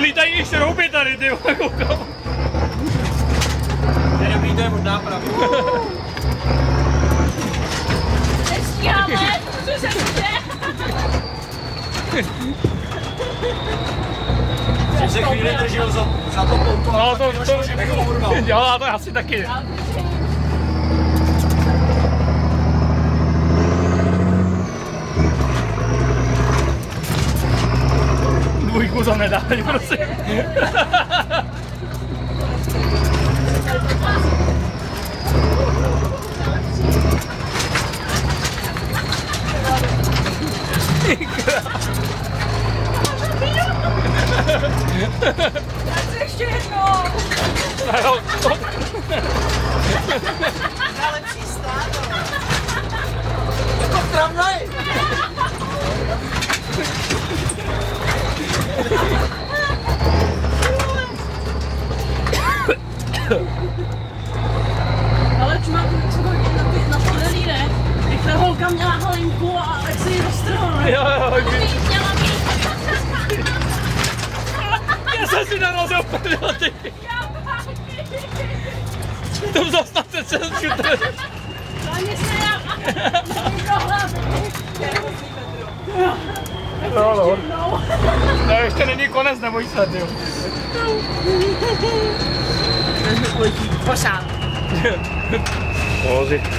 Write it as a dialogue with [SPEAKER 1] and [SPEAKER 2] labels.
[SPEAKER 1] Lítají i šrouby tady, ty vole, koukám.
[SPEAKER 2] Nedomí, to je možná pravda.
[SPEAKER 3] Nestíháme, co se děje?
[SPEAKER 2] Jsem se chvíli držel za to pouto,
[SPEAKER 1] No to jo, to asi taky. Dvojku za nedávně, prosím.
[SPEAKER 3] Tak ještě jednou.
[SPEAKER 2] Na lepší stát. Jako tramvaj.
[SPEAKER 3] Ale čo má na podélí, ne? Jak ta holka měla halenku a tak se jí roztrhlo, ne?
[SPEAKER 1] Jo,
[SPEAKER 3] Měla mít.
[SPEAKER 1] já jsem si narazil prdel, ty. To zas na ten šuter.
[SPEAKER 3] Ani se já.
[SPEAKER 1] No, ještě není konec, neboj se, ty.
[SPEAKER 3] Pořád.
[SPEAKER 1] Pohoří.